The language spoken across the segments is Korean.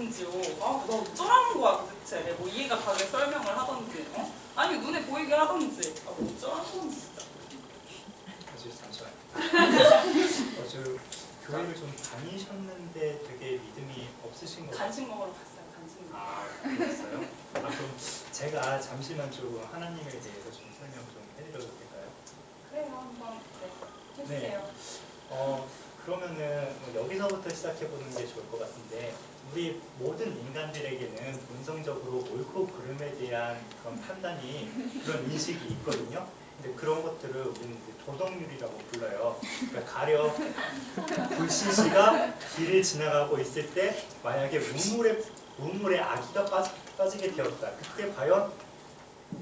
심지어 너 어쩌라는 거야 도대체. 뭐 이해가 가게 설명을 하던지 아니 눈에 보이게 하던지 뭐 어쩌라는 건지 진짜. 잠시만요. 저 교회를 좀 다니셨는데 되게 믿음이 없으신 것 같아요. 간식 먹으러 갔어요. 간식 먹으러. 아, 그랬어요? 그럼 제가 잠시만 좀 하나님에 대해서 좀 설명 좀 해드려도 될까요? 그래요. 한번 해주세요. 그러면은 여기서부터 시작해보는 게 좋을 것 같은데, 우리 모든 인간들에게는 본성적으로 옳고 그름에 대한 그런 판단이, 그런 인식이 있거든요. 근데 그런 것들을 우리는 도덕률이라고 불러요. 그러니까 가령 불신씨가 길을 지나가고 있을 때 만약에 문물에 아기가 빠지게 되었다. 그때 과연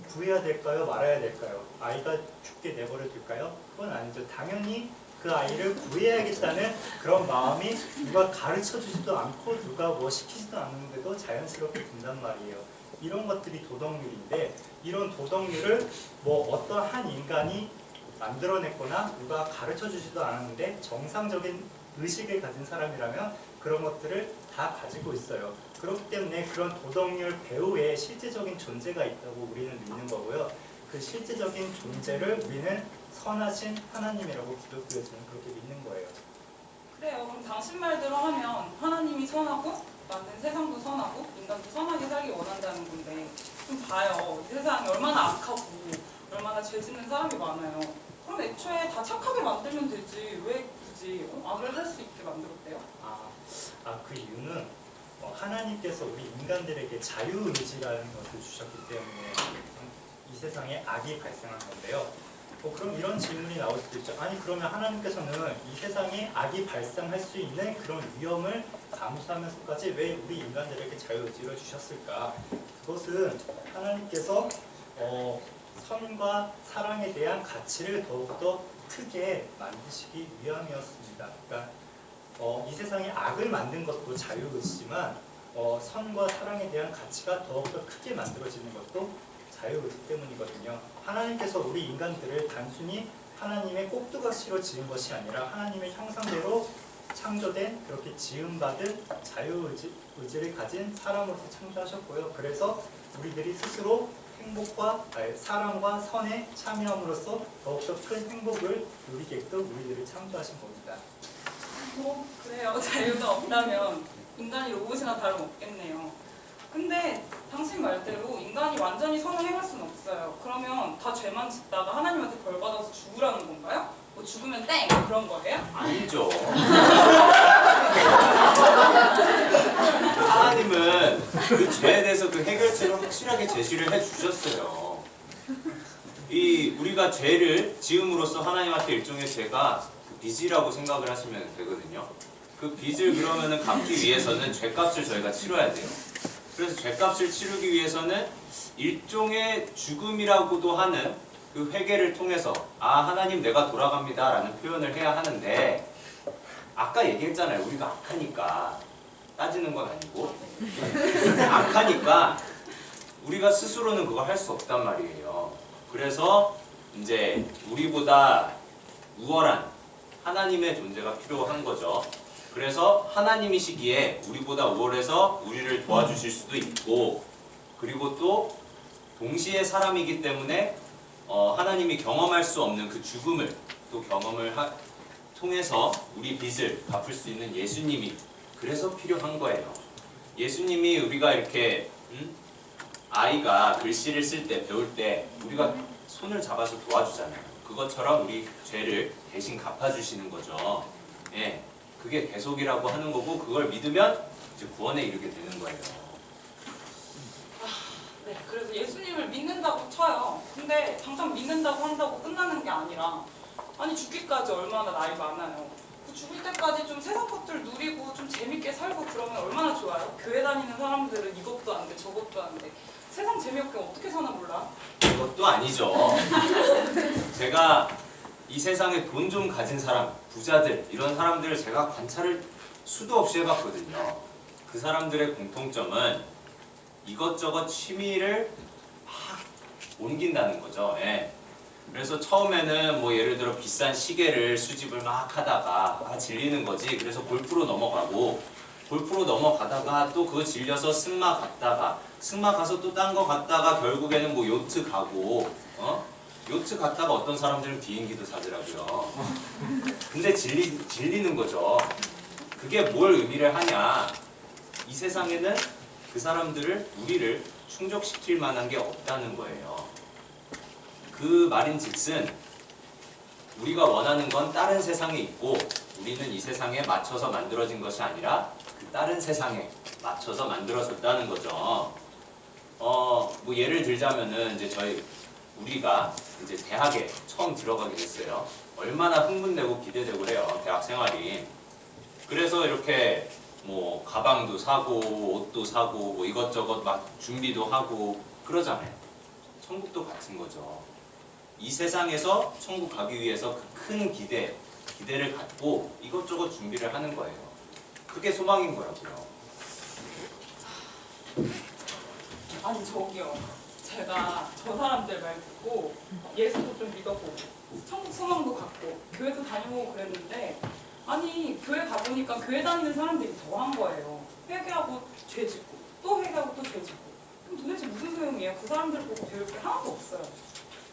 구해야 될까요? 말아야 될까요? 아이가 죽게 내버려 둘까요? 그건 아니죠. 당연히 그 아이를 구해야겠다는 그런 마음이 누가 가르쳐 주지도 않고 누가 뭐 시키지도 않는데도 자연스럽게 든단 말이에요. 이런 것들이 도덕률인데, 이런 도덕률을 뭐 어떤 한 인간이 만들어냈거나 누가 가르쳐 주지도 않았는데 정상적인 의식을 가진 사람이라면 그런 것들을 다 가지고 있어요. 그렇기 때문에 그런 도덕률 배후에 실제적인 존재가 있다고 우리는 믿는 거고요. 그 실제적인 존재를 우리는 선하신 하나님이라고 기독교에서는 그렇게 믿는 거예요. 그래요. 그럼 당신 말대로 하면 하나님이 선하고 만든 세상도 선하고 인간도 선하게 살기 원한다는 건데, 좀 봐요. 이 세상이 얼마나 악하고 얼마나 죄 짓는 사람이 많아요. 그럼 애초에 다 착하게 만들면 되지. 왜 굳이 악을 할 수 있게 만들었대요? 그 이유는 하나님께서 우리 인간들에게 자유의지라는 것을 주셨기 때문에 이 세상에 악이 발생한 건데요. 그럼 이런 질문이 나올 수도 있죠. 아니 그러면 하나님께서는 이 세상에 악이 발생할 수 있는 그런 위험을 감수하면서까지 왜 우리 인간들에게 자유의지를 주셨을까? 그것은 하나님께서 선과 사랑에 대한 가치를 더욱더 크게 만드시기 위함이었습니다. 그러니까 이 세상에 악을 만든 것도 자유의지지만 선과 사랑에 대한 가치가 더욱더 크게 만들어지는 것도 자유의지 때문이거든요. 하나님께서 우리 인간들을 단순히 하나님의 꼭두각시로 지은 것이 아니라 하나님의 형상대로 창조된, 그렇게 지음받은 자유의지를 가진 사람으로서 창조하셨고요. 그래서 우리들이 스스로 사랑과 선에 참여함으로써 더욱더 큰 행복을 누리게끔 우리들을 창조하신 겁니다. 그래요. 자유가 없다면 인간이 로봇이나 다름없겠네요. 근데 당신 말대로 인간이 완전히 선을 행할 수는 없어요. 그러면 다 죄만 짓다가 하나님한테 벌 받아서 죽으라는 건가요? 뭐 죽으면 땡! 그런 거예요? 아니죠. 하나님은 그 죄에 대해서 그 해결책을 확실하게 제시를 해주셨어요. 우리가 죄를 지음으로써 하나님한테 일종의 죄가 빚이라고 생각을 하시면 되거든요. 그 빚을 그러면은 갚기 위해서는 죄값을 저희가 치러야 돼요. 그래서 죄값을 치르기 위해서는 일종의 죽음이라고도 하는 그 회개를 통해서 하나님 내가 돌아갑니다 라는 표현을 해야 하는데, 아까 얘기했잖아요. 우리가 악하니까, 따지는 건 아니고 악하니까 우리가 스스로는 그걸 할 수 없단 말이에요. 그래서 이제 우리보다 우월한 하나님의 존재가 필요한 거죠. 그래서 하나님이시기에 우리보다 우월해서 우리를 도와주실 수도 있고, 그리고 또 동시에 사람이기 때문에 하나님이 경험할 수 없는 그 죽음을 또 경험을 통해서 우리 빚을 갚을 수 있는 예수님이 그래서 필요한 거예요. 예수님이 우리가 이렇게 아이가 글씨를 쓸 때, 배울 때 우리가 손을 잡아서 도와주잖아요. 그것처럼 우리 죄를 대신 갚아주시는 거죠. 예, 그게 대속이라고 하는 거고, 그걸 믿으면 이제 구원에 이르게 되는 거예요. 네, 그래서 예수님을 믿는다고 쳐요. 근데 당장 믿는다고 한다고 끝나는 게 아니라, 아니 죽기까지 얼마나 나이 많아요. 그 죽을 때까지 좀 세상 것들 누리고 좀 재밌게 살고 그러면 얼마나 좋아요. 교회 다니는 사람들은 이것도 안 돼, 저것도 안 돼. 세상 재미없게 어떻게 사나 몰라. 그것도 아니죠. 제가 이 세상에 돈 좀 가진 사람, 부자들, 이런 사람들을 제가 관찰을 수도 없이 해봤거든요. 그 사람들의 공통점은 이것저것 취미를 막 옮긴다는 거죠. 예. 그래서 처음에는 뭐 예를 들어 비싼 시계를 수집을 막 하다가 질리는 거지. 그래서 골프로 넘어가고, 골프로 넘어가다가 또 그거 질려서 승마 갔다가 승마 가서 또 딴 거 갔다가 결국에는 뭐 요트 가고 요트 갔다가 어떤 사람들은 비행기도 사더라고요. 근데 질리는 거죠. 그게 뭘 의미를 하냐? 이 세상에는 그 사람들을 우리를 충족시킬 만한 게 없다는 거예요. 그 말인즉슨 우리가 원하는 건 다른 세상에 있고 우리는 이 세상에 맞춰서 만들어진 것이 아니라 그 다른 세상에 맞춰서 만들어졌다는 거죠. 뭐 예를 들자면은 이제 우리가 이제 대학에 처음 들어가게 됐어요. 얼마나 흥분되고 기대되고 그래요. 대학 생활이. 그래서 이렇게 뭐 가방도 사고 옷도 사고 뭐 이것저것 막 준비도 하고 그러잖아요. 천국도 같은 거죠. 이 세상에서 천국 가기 위해서 그 큰 기대를 갖고 이것저것 준비를 하는 거예요. 그게 소망인 거라고요. 아니 저기요. 제가 저 사람들 말 듣고 예수도 좀 믿어보고 천국 소망도 갖고 교회도 다녀보고 그랬는데 아니 교회 가보니까 교회 다니는 사람들이 더한 거예요. 회개하고 죄 짓고 또 회개하고 또 죄 짓고 그럼 도대체 무슨 소용이에요? 그 사람들 보고 배울 게 하나도 없어요.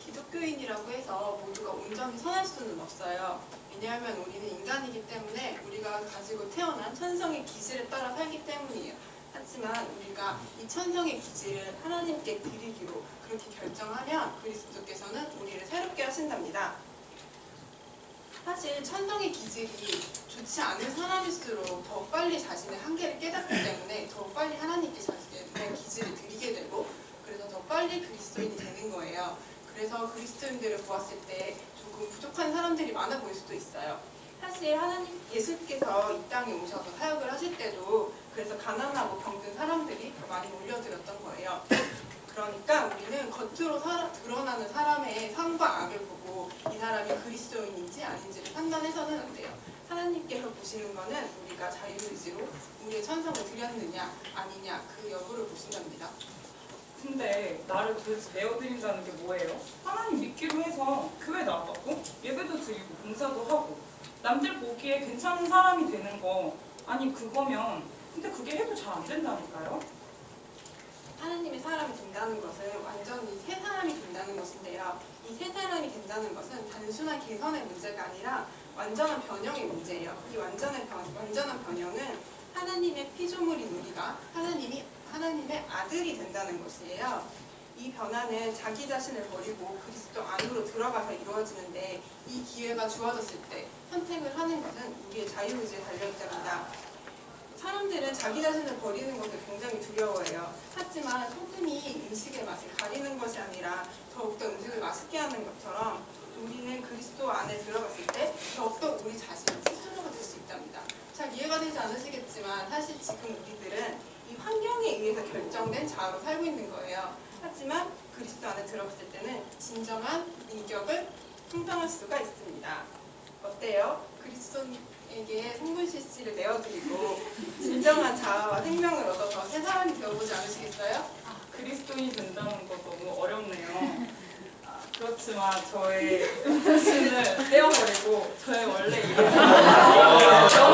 기독교인이라고 해서 모두가 온전히 선할 수는 없어요. 왜냐하면 우리는 인간이기 때문에 우리가 가지고 태어난 천성의 기질에 따라 살기 때문이에요. 하지만 우리가 이 천성의 기질을 하나님께 드리기로 그렇게 결정하면 그리스도께서는 우리를 새롭게 하신답니다. 사실 천성의 기질이 좋지 않은 사람일수록 더 빨리 자신의 한계를 깨닫기 때문에 더 빨리 하나님께 자신의 기질을 드리게 되고 그래서 더 빨리 그리스도인이 되는 거예요. 그래서 그리스도인들을 보았을 때 조금 부족한 사람들이 많아 보일 수도 있어요. 사실 예수께서 이 땅에 오셔서 사역을 하실 때도 그래서 가난하고 병든 사람들이 더 많이 몰려들었던 거예요. 그러니까 우리는 겉으로 드러나는 사람의 상과 악을 보고 이 사람이 그리스도인인지 아닌지를 판단해서는 안 돼요. 하나님께서 보시는 거는 우리가 자유의지로 우리의 천성을 드렸느냐 아니냐 그 여부를 보신답니다. 근데 나를 도대체 내어드린다는 게 뭐예요? 하나님 믿기로 해서 교회 나가고 예배도 드리고 봉사도 하고 남들 보기에 괜찮은 사람이 되는 거 아니 그거면 근데 그게 해도 잘 안 된다니까요? 하나님의 사람이 된다는 것은 완전히 새 사람이 된다는 것인데요. 이 새 사람이 된다는 것은 단순한 개선의 문제가 아니라 완전한 변형의 문제예요. 이 완전한 변형은 하나님의 피조물인 우리가 하나님의 아들이 된다는 것이에요. 이 변화는 자기 자신을 버리고 그리스도 안으로 들어가서 이루어지는데 이 기회가 주어졌을 때 선택을 하는 것은 우리의 자유의지에 달려있답니다. 사람들은 자기 자신을 버리는 것을 굉장히 두려워해요. 하지만 소금이 음식의 맛을 가리는 것이 아니라 더욱더 음식을 맛있게 하는 것처럼 우리는 그리스도 안에 들어갔을 때 더욱더 우리 자신이 스스로가 될 수 있답니다. 잘 이해가 되지 않으시겠지만 사실 지금 우리들은 이 환경에 의해서 결정된 자아로 살고 있는 거예요. 하지만 그리스도 안에 들어갔을 때는 진정한 인격을 형성할 수가 있습니다. 어때요? 그리스도에게 성불실시를 내어드리고 진정한 자아와 생명을 얻어서 새 사람이 되어보지 않으시겠어요? 그리스도인이 된다는 거 너무 어렵네요. 그렇지만 저의 자신을 떼어버리고 저의 원래 이름을 가지고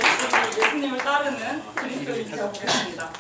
열심히 예수님을 따르는 그리스도인이 되어보겠습니다.